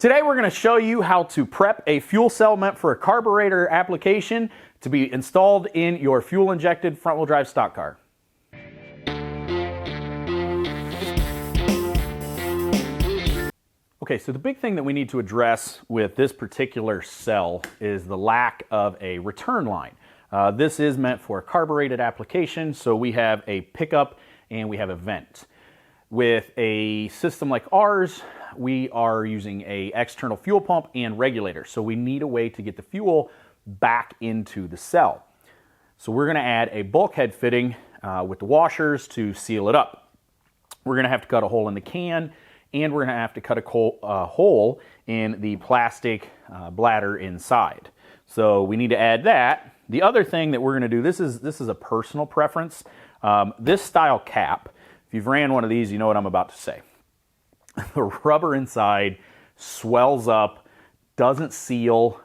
Today we're going to show you how to prep a fuel cell meant for a carburetor application to be installed in your fuel injected front wheel drive stock car. Okay, so the big thing that we need to address with this particular cell is the lack of a return line. This is meant for a carbureted application, so we have a pickup and we have a vent. With a system like ours, we are using a external fuel pump and regulator, so we need a way to get the fuel back into the cell. So we're going to add a bulkhead fitting with the washers to seal it up. We're going to have to cut a hole in the can, and we're going to have to cut a hole in the plastic bladder inside. So we need to add that. The other thing that we're going to do, this is a personal preference. This style cap, if you've ran one of these, you know what I'm about to say. The rubber inside swells up, doesn't seal.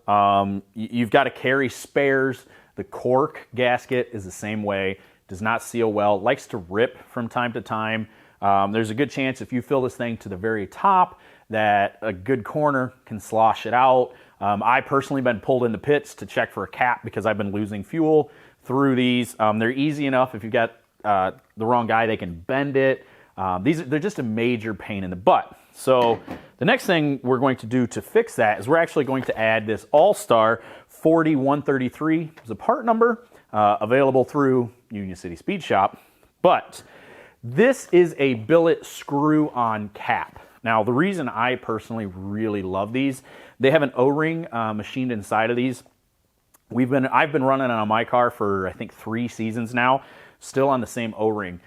You've got to carry spares. The cork gasket is the same way, does not seal well, likes to rip from time to time. There's a good chance if you fill this thing to the very top that a good corner can slosh it out. I personally have been pulled into pits to check for a cap because I've been losing fuel through these. They're easy enough. If you've got the wrong guy, they can bend it. They're just a major pain in the butt. So the next thing we're going to do to fix that is we're actually going to add this All-Star 40133 as a part number available through Union City Speed Shop. But this is a billet screw-on cap. Now, the reason I personally really love these, they have an O-ring machined inside of these. I've been running on my car for, I think, 3 seasons now, still on the same O-ring.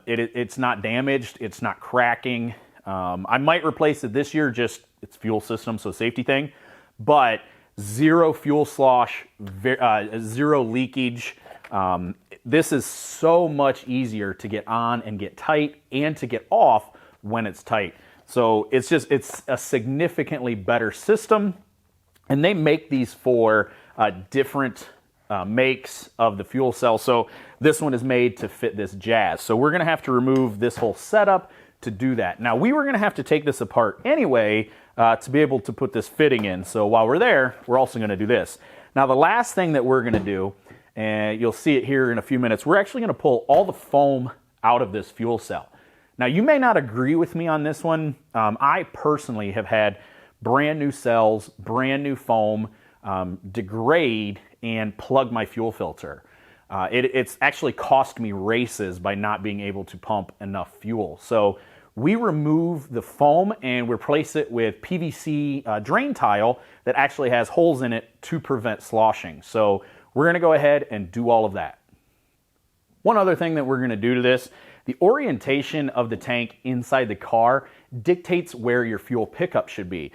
It's not damaged, it's not cracking. I might replace it this year, just it's fuel system, so safety thing. But zero fuel slosh, zero leakage. This is so much easier to get on and get tight and to get off when it's tight. So it's a significantly better system. And they make these for different makes of the fuel cell. So this one is made to fit this Jazz. So we're going to have to remove this whole setup to do that. Now, we were going to have to take this apart anyway to be able to put this fitting in. So while we're there, we're also going to do this. Now, the last thing that we're going to do, and you'll see it here in a few minutes, we're actually going to pull all the foam out of this fuel cell. Now, you may not agree with me on this one. I personally have had brand new cells, brand new foam, degrade and plug my fuel filter. It's actually cost me races by not being able to pump enough fuel. So we remove the foam and replace it with PVC drain tile that actually has holes in it to prevent sloshing. So we're going to go ahead and do all of that. One other thing that we're going to do to this, the orientation of the tank inside the car dictates where your fuel pickup should be.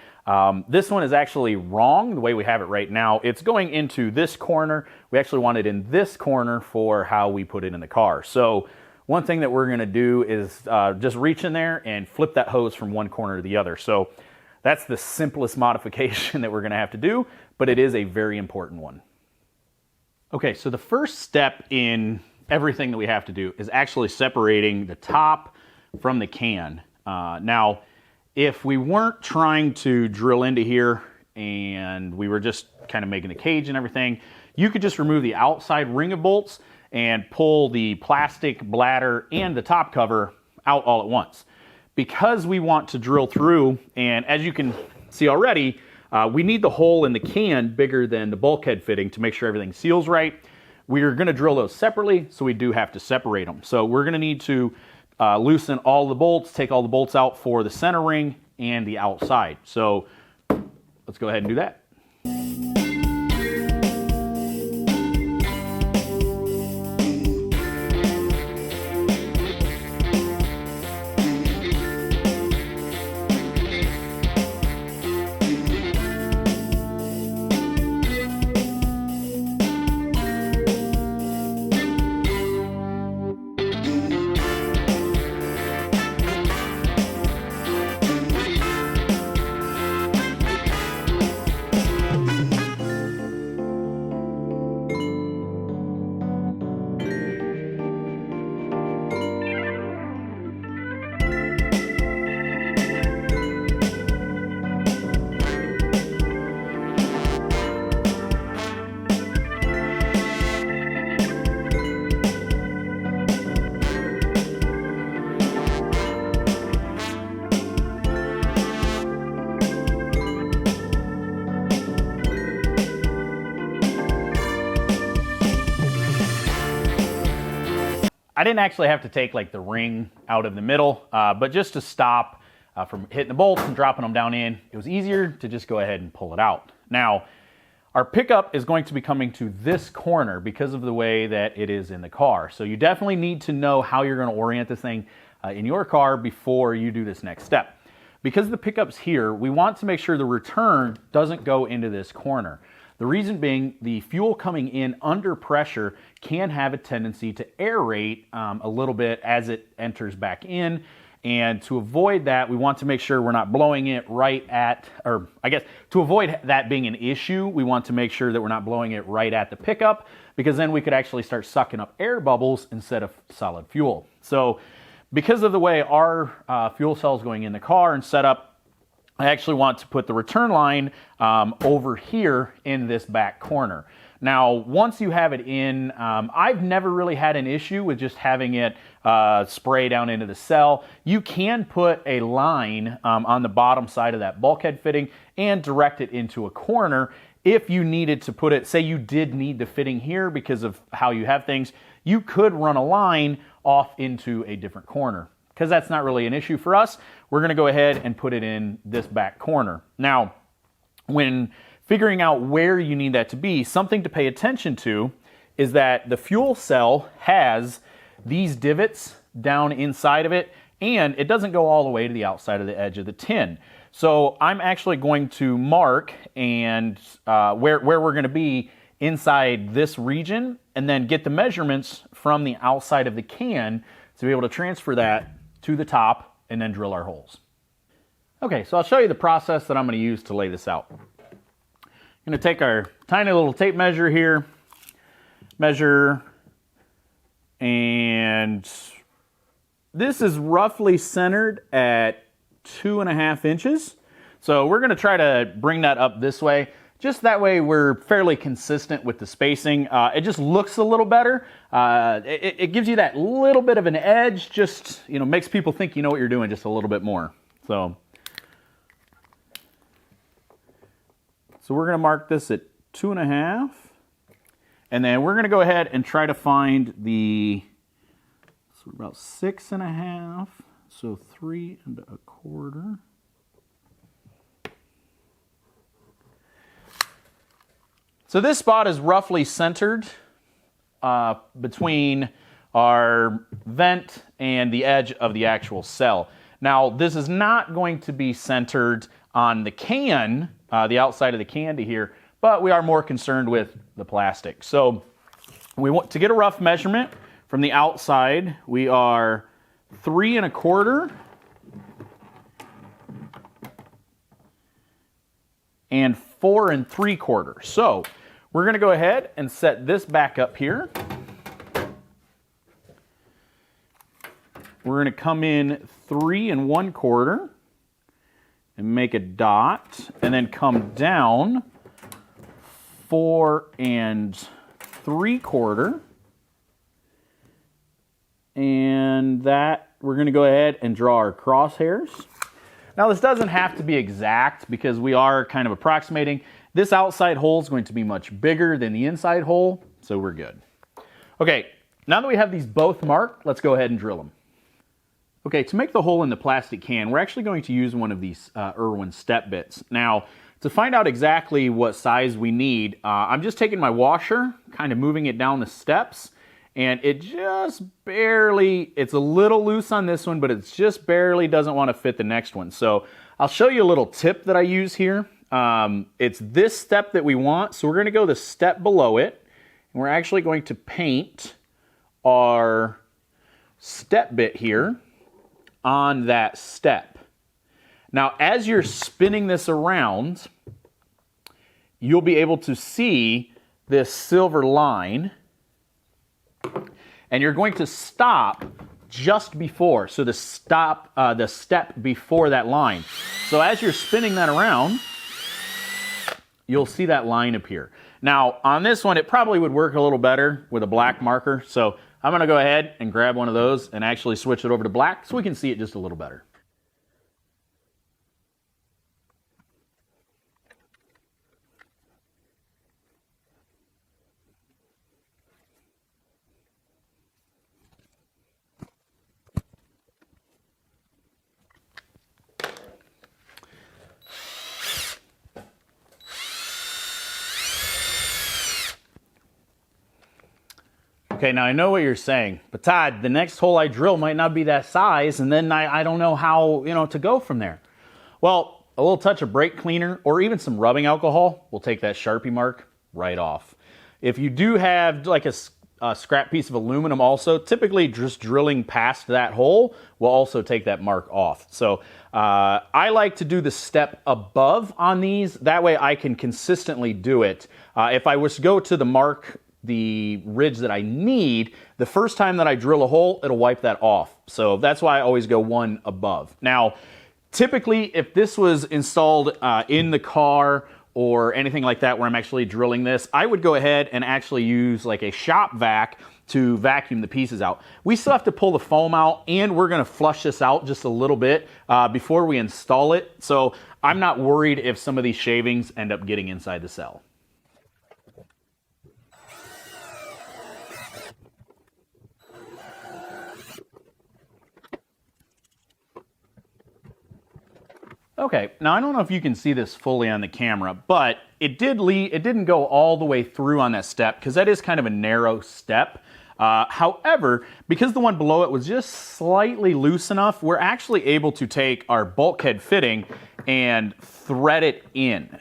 This one is actually wrong the way we have it right now. It's going into this corner. We actually want it in this corner for how we put it in the car. So one thing that we're going to do is just reach in there and flip that hose from one corner to the other. So that's the simplest modification that we're going to have to do, but it is a very important one. Okay, so the first step in everything that we have to do is actually separating the top from the can. Now, if we weren't trying to drill into here and we were just kind of making the cage and everything, you could just remove the outside ring of bolts and pull the plastic bladder and the top cover out all at once. Because we want to drill through, and as you can see already, we need the hole in the can bigger than the bulkhead fitting to make sure everything seals right. We're going to drill those separately, so we do have to separate them. So we're going to need to loosen all the bolts, take all the bolts out for the center ring and the outside. So let's go ahead and do that. I didn't actually have to take like the ring out of the middle, but just to stop from hitting the bolts and dropping them down in, it was easier to just go ahead and pull it out. Now, our pickup is going to be coming to this corner because of the way that it is in the car. So you definitely need to know how you're going to orient this thing in your car before you do this next step. Because the pickup's here, we want to make sure the return doesn't go into this corner. The reason being, the fuel coming in under pressure can have a tendency to aerate a little bit as it enters back in. And to avoid that, we want to make sure we're not blowing it right at, or I guess to avoid that being an issue, we want to make sure that we're not blowing it right at the pickup, because then we could actually start sucking up air bubbles instead of solid fuel. So because of the way our fuel cell is going in the car and set up, I actually want to put the return line over here in this back corner. Now, once you have it in, I've never really had an issue with just having it spray down into the cell. You can put a line on the bottom side of that bulkhead fitting and direct it into a corner. If you needed to put it, say you did need the fitting here because of how you have things, you could run a line off into a different corner. Because that's not really an issue for us, we're going to go ahead and put it in this back corner. Now, when figuring out where you need that to be, something to pay attention to is that the fuel cell has these divots down inside of it, and it doesn't go all the way to the outside of the edge of the tin. So I'm actually going to mark and where we're going to be inside this region, and then get the measurements from the outside of the can to be able to transfer that to the top and then drill our holes. Okay, so I'll show you the process that I'm going to use to lay this out. I'm going to take our tiny little tape measure here, measure, and this is roughly centered at 2.5 inches. So we're going to try to bring that up this way. Just that way we're fairly consistent with the spacing. It just looks a little better. It gives you that little bit of an edge, just, you know, makes people think you know what you're doing just a little bit more. So we're going to mark this at 2.5. And then we're going to go ahead and try to find the, so about 6.5. So 3.25. So this spot is roughly centered between our vent and the edge of the actual cell. Now, this is not going to be centered on the can, the outside of the can to here, but we are more concerned with the plastic. So we want to get a rough measurement from the outside. We are 3.25 and 4.75. So we're going to go ahead and set this back up here. We're going to come in 3.25 and make a dot, and then come down 4.75, and that we're going to go ahead and draw our crosshairs. Now this doesn't have to be exact because we are kind of approximating. This outside hole is going to be much bigger than the inside hole, so we're good. Okay, now that we have these both marked, let's go ahead and drill them. Okay, to make the hole in the plastic can, we're actually going to use one of these Irwin step bits. Now, to find out exactly what size we need, I'm just taking my washer, kind of moving it down the steps, and it just barely, it's a little loose on this one, but it just barely doesn't want to fit the next one. So I'll show you a little tip that I use here. It's this step that we want, so we're going to go the step below it, and we're actually going to paint our step bit here on that step. Now, as you're spinning this around, you'll be able to see this silver line, and you're going to stop just before, so the step before that line. So as you're spinning that around, you'll see that line appear. Now, on this one, it probably would work a little better with a black marker, so I'm going to go ahead and grab one of those and actually switch it over to black so we can see it just a little better. Okay, now I know what you're saying, but Todd, the next hole I drill might not be that size, and then I don't know how, to go from there. Well, a little touch of brake cleaner or even some rubbing alcohol will take that Sharpie mark right off. If you do have like a scrap piece of aluminum also, typically just drilling past that hole will also take that mark off. So I like to do the step above on these. That way I can consistently do it. If I was to go to the ridge that I need, the first time that I drill a hole, it'll wipe that off. So that's why I always go one above. Now, typically, if this was installed in the car or anything like that where I'm actually drilling this, I would go ahead and actually use like a shop vac to vacuum the pieces out. We still have to pull the foam out, and we're gonna flush this out just a little bit before we install it. So I'm not worried if some of these shavings end up getting inside the cell. Okay, now I don't know if you can see this fully on the camera, but it didn't go all the way through on that step because that is kind of a narrow step. However, because the one below it was just slightly loose enough, we're actually able to take our bulkhead fitting and thread it in.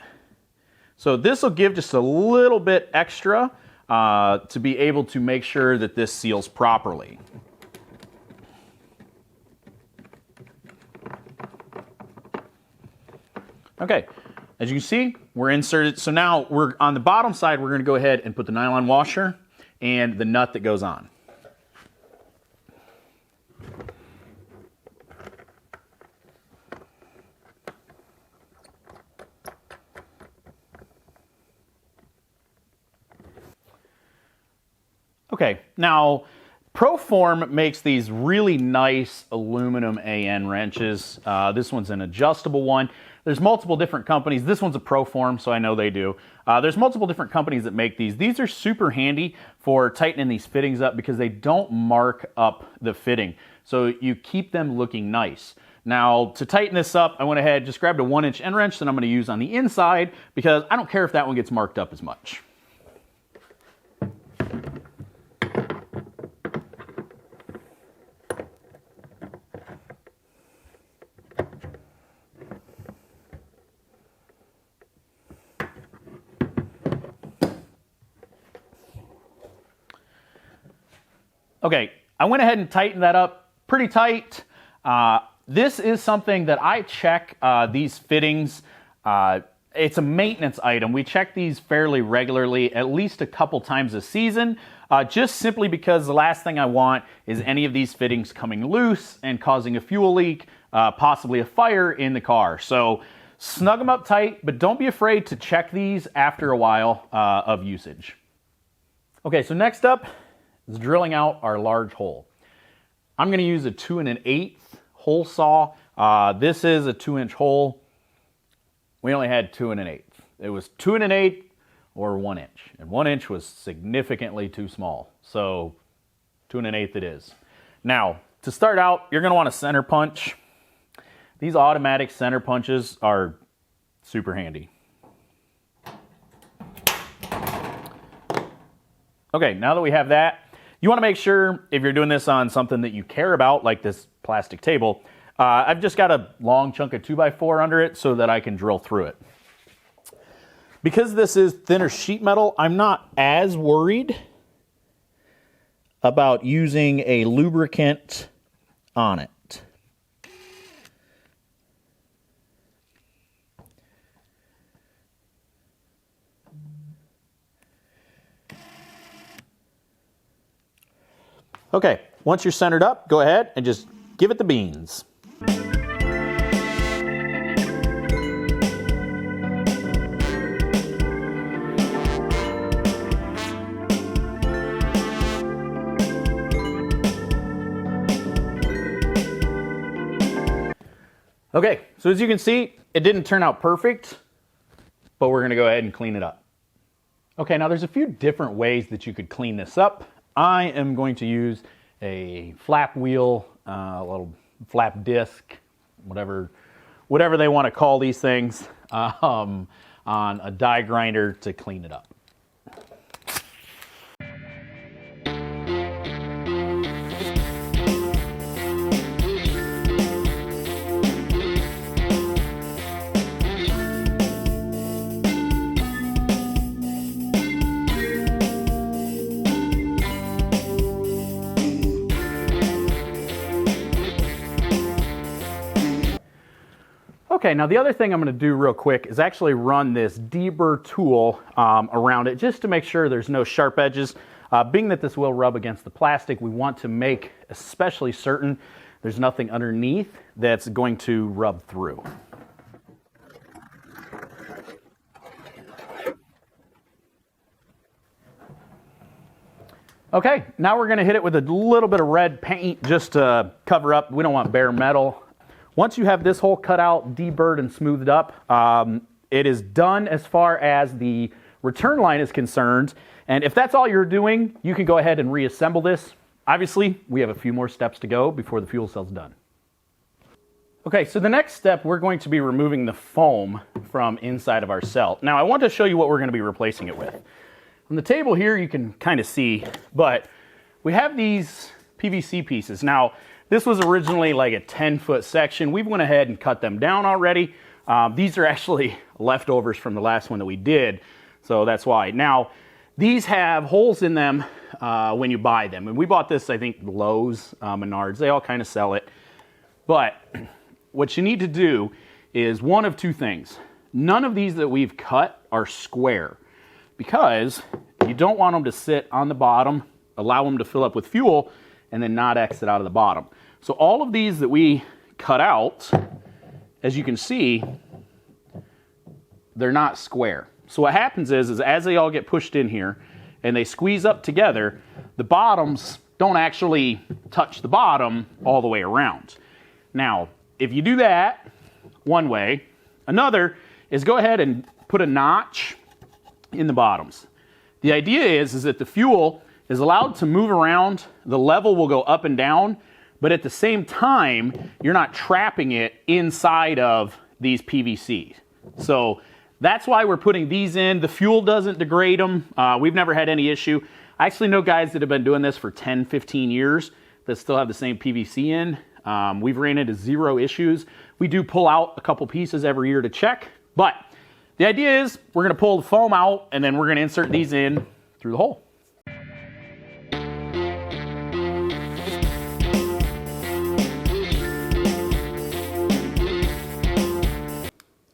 So this will give just a little bit extra to be able to make sure that this seals properly. Okay, as you can see, we're inserted. So now we're on the bottom side, we're going to go ahead and put the nylon washer and the nut that goes on. Okay, now Proform makes these really nice aluminum AN wrenches. This one's an adjustable one. There's multiple different companies. This one's a Proform, so I know they do. There's multiple different companies that make these. These are super handy for tightening these fittings up because they don't mark up the fitting. So you keep them looking nice. Now, to tighten this up, I went ahead, just grabbed a 1-inch end wrench that I'm gonna use on the inside because I don't care if that one gets marked up as much. Okay, I went ahead and tightened that up pretty tight. This is something that I check these fittings. It's a maintenance item. We check these fairly regularly, at least a couple times a season, just simply because the last thing I want is any of these fittings coming loose and causing a fuel leak, possibly a fire in the car. So snug them up tight, but don't be afraid to check these after a while of usage. Okay, so next up is drilling out our large hole. I'm going to use a 2 1/8 hole saw. This is a 2-inch hole. We only had 2 1/8. It was 2 1/8 or 1 inch, and 1 inch was significantly too small. So 2 1/8 it is. Now, to start out, you're going to want a center punch. These automatic center punches are super handy. Okay, now that we have that, you want to make sure if you're doing this on something that you care about, like this plastic table, I've just got a long chunk of 2x4 under it so that I can drill through it. Because this is thinner sheet metal, I'm not as worried about using a lubricant on it. Okay, once you're centered up, go ahead and just give it the beans. Okay, so as you can see, it didn't turn out perfect, but we're gonna go ahead and clean it up. Okay, now there's a few different ways that you could clean this up. I am going to use a flap wheel, a little flap disc, whatever they want to call these things, on a die grinder to clean it up. Okay, now the other thing I'm going to do real quick is actually run this deburr tool around it just to make sure there's no sharp edges. Being that this will rub against the plastic, we want to make especially certain there's nothing underneath that's going to rub through. Okay, now we're going to hit it with a little bit of red paint just to cover up. We don't want bare metal. Once you have this hole cut out, deburred, and smoothed up, it is done as far as the return line is concerned. And if that's all you're doing, you can go ahead and reassemble this. Obviously, we have a few more steps to go before the fuel cell's done. Okay, so the next step, we're going to be removing the foam from inside of our cell. Now, I want to show you what we're going to be replacing it with. On the table here, you can kind of see, but we have these PVC pieces. Now, this was originally like a 10-foot section. We've went ahead and cut them down already. These are actually leftovers from the last one that we did, so that's why. Now, these have holes in them when you buy them. And we bought this, I think, Lowe's, Menards. They all kind of sell it. But what you need to do is one of two things. None of these that we've cut are square because you don't want them to sit on the bottom, allow them to fill up with fuel, and then not exit out of the bottom. So all of these that we cut out, as you can see, they're not square. So what happens is as they all get pushed in here and they squeeze up together, the bottoms don't actually touch the bottom all the way around. Now, if you do that one way, another is go ahead and put a notch in the bottoms. The idea is that the fuel is allowed to move around, the level will go up and down, but at the same time, you're not trapping it inside of these PVCs. So that's why we're putting these in. The fuel doesn't degrade them. We've never had any issue. I actually know guys that have been doing this for 10, 15 years that still have the same PVC in. We've ran into zero issues. We do pull out a couple pieces every year to check, but the idea is we're gonna pull the foam out and then we're gonna insert these in through the hole.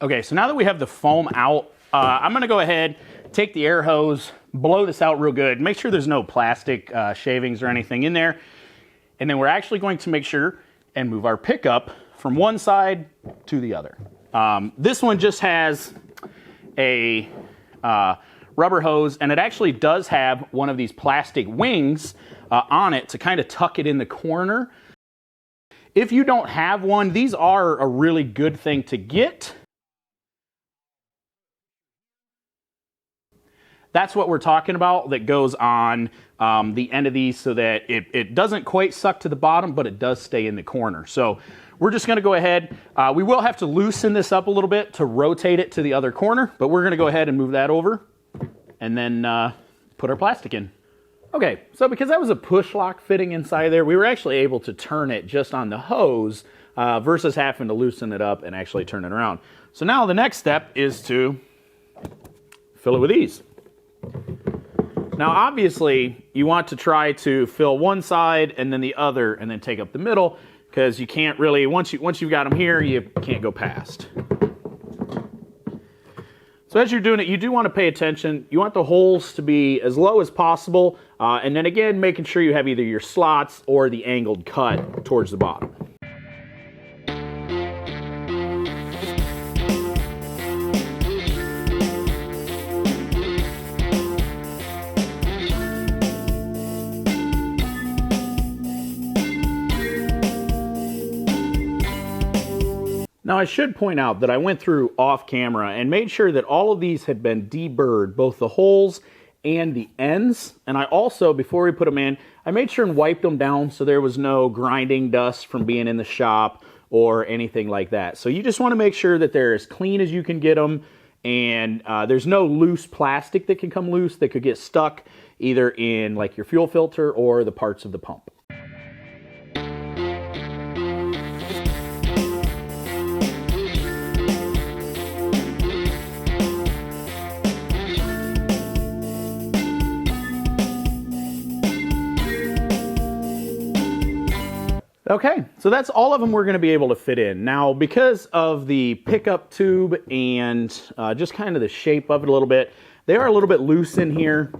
Okay, so now that we have the foam out, I'm gonna go ahead, take the air hose, blow this out real good, make sure there's no plastic shavings or anything in there, and then we're actually going to make sure and move our pickup from one side to the other. This one just has a rubber hose, and it actually does have one of these plastic wings on it to kind of tuck it in the corner. If you don't have one, these are a really good thing to get. That's what we're talking about that goes on the end of these so that it doesn't quite suck to the bottom, but it does stay in the corner. So we're just gonna go ahead. We will have to loosen this up a little bit to rotate it to the other corner, but we're gonna go ahead and move that over and then put our plastic in. Okay, so because that was a push lock fitting inside there, we were actually able to turn it just on the hose versus having to loosen it up and actually turn it around. So now the next step is to fill it with these. Now obviously you want to try to fill one side and then the other and then take up the middle because you can't really, once you've got them here, you can't go past. So as you're doing it, you do want to pay attention. You want the holes to be as low as possible and then again making sure you have either your slots or the angled cut towards the bottom. Now I should point out that I went through off camera and made sure that all of these had been deburred, both the holes and the ends. And I also, before we put them in, I made sure and wiped them down so there was no grinding dust from being in the shop or anything like that. So you just want to make sure that they're as clean as you can get them and there's no loose plastic that can come loose that could get stuck either in like your fuel filter or the parts of the pump. Okay, so that's all of them we're going to be able to fit in. Now, because of the pickup tube and just kind of the shape of it a little bit, they are a little bit loose in here.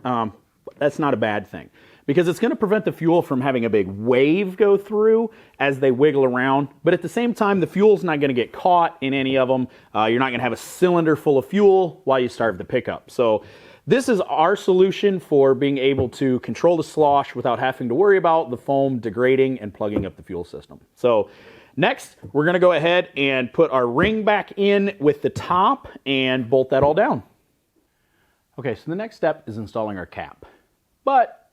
That's not a bad thing, because it's going to prevent the fuel from having a big wave go through as they wiggle around. But at the same time, the fuel's not going to get caught in any of them. You're not going to have a cylinder full of fuel while you start the pickup. So this is our solution for being able to control the slosh without having to worry about the foam degrading and plugging up the fuel system. So next, we're going to go ahead and put our ring back in with the top and bolt that all down. Okay, so the next step is installing our cap. But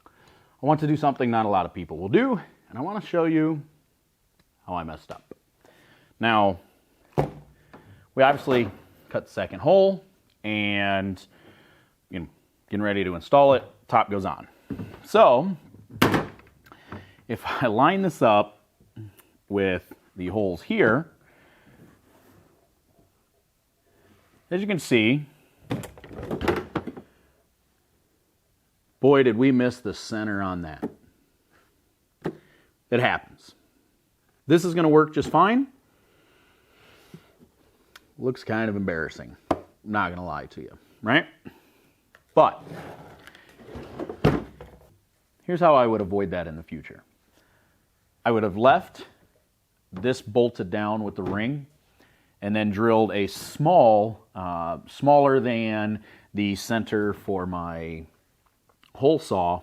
I want to do something not a lot of people will do, and I want to show you how I messed up. Now, we obviously cut the second hole, and getting ready to install it, top goes on. So, if I line this up with the holes here, as you can see, boy, did we miss the center on that. It happens. This is going to work just fine. Looks kind of embarrassing. I'm not going to lie to you, right? But here's how I would avoid that in the future. I would have left this bolted down with the ring and then drilled a smaller than the center for my hole saw,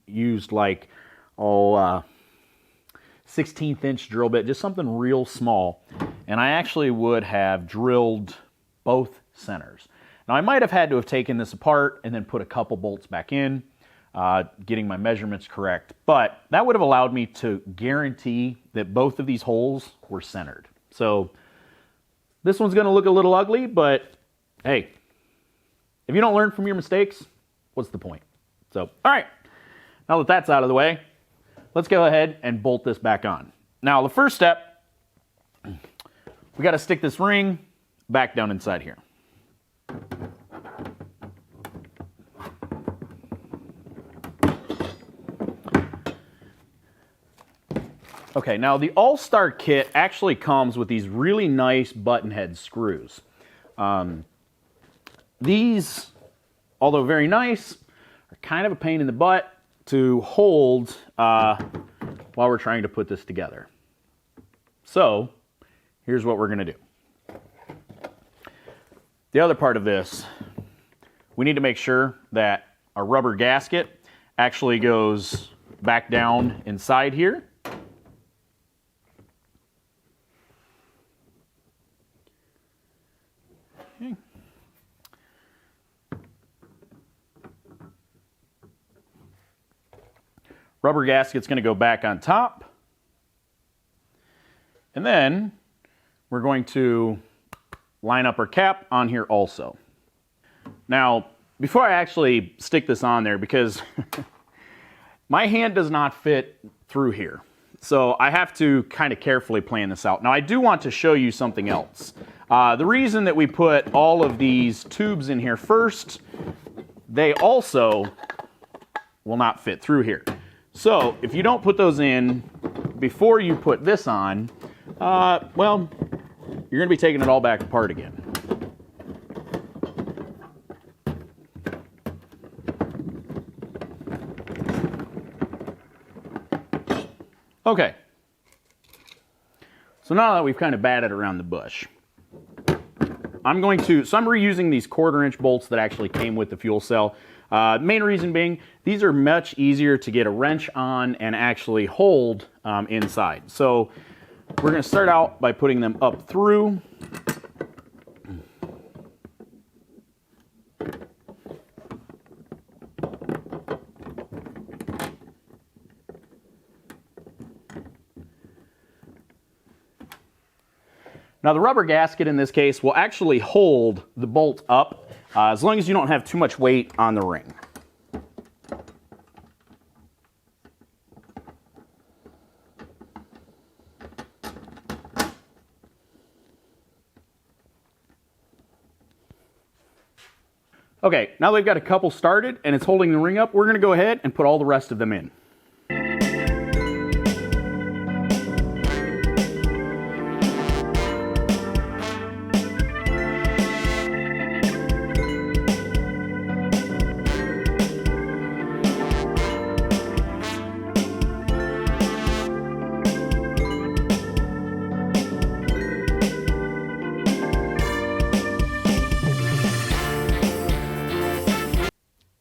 used like 16th inch drill bit, just something real small, and I actually would have drilled both centers. Now I might have had to have taken this apart and then put a couple bolts back in, getting my measurements correct, but that would have allowed me to guarantee that both of these holes were centered. So this one's going to look a little ugly, but hey, if you don't learn from your mistakes, what's the point? So, all right, now that that's out of the way, let's go ahead and bolt this back on. Now, the first step, we got to stick this ring back down inside here. Okay, now the All-Star kit actually comes with these really nice button head screws. These, although very nice, are kind of a pain in the butt to hold while we're trying to put this together. So, here's what we're going to do. The other part of this, we need to make sure that our rubber gasket actually goes back down inside here. Okay. Rubber gasket's going to go back on top. And then we're going to line up our cap on here also. Now, before I actually stick this on there, because my hand does not fit through here, so I have to kind of carefully plan this out. Now, I do want to show you something else. The reason that we put all of these tubes in here first, they also will not fit through here. So, if you don't put those in before you put this on, well, you're going to be taking it all back apart again. Okay. So now that we've kind of batted around the bush, I'm reusing these 1/4 inch bolts that actually came with the fuel cell. Main reason being, these are much easier to get a wrench on and actually hold inside. So we're going to start out by putting them up through. Now the rubber gasket in this case will actually hold the bolt up as long as you don't have too much weight on the ring. Okay, now they've got a couple started and it's holding the ring up, we're going to go ahead and put all the rest of them in.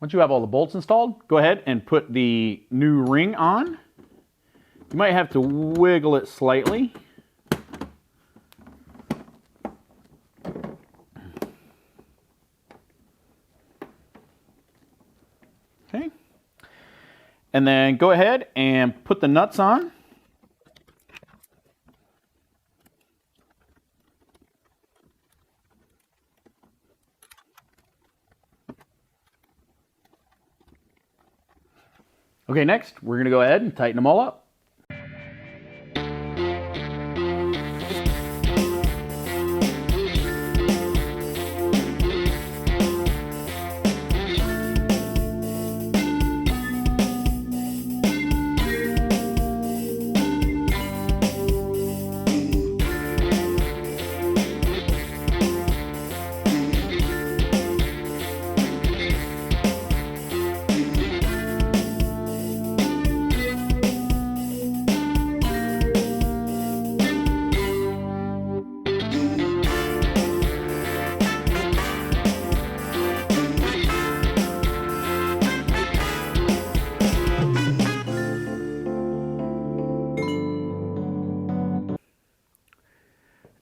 Once you have all the bolts installed, go ahead and put the new ring on. You might have to wiggle it slightly. Okay. And then go ahead and put the nuts on. Okay, next, we're going to go ahead and tighten them all up.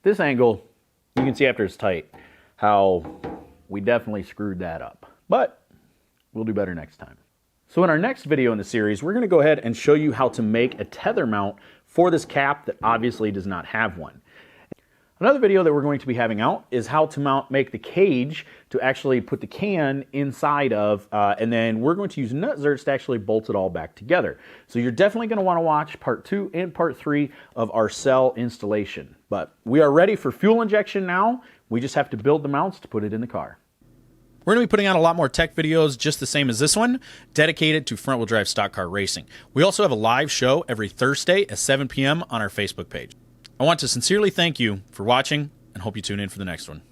This angle, you can see after it's tight how we definitely screwed that up, but we'll do better next time. So in our next video in the series, we're going to go ahead and show you how to make a tether mount for this cap that obviously does not have one. Another video that we're going to be having out is how to make the cage to actually put the can inside of, and then we're going to use nut zerts to actually bolt it all back together. So you're definitely going to want to watch part 2 and part 3 of our cell installation. But we are ready for fuel injection now. We just have to build the mounts to put it in the car. We're going to be putting out a lot more tech videos just the same as this one, dedicated to front-wheel drive stock car racing. We also have a live show every Thursday at 7 p.m. on our Facebook page. I want to sincerely thank you for watching and hope you tune in for the next one.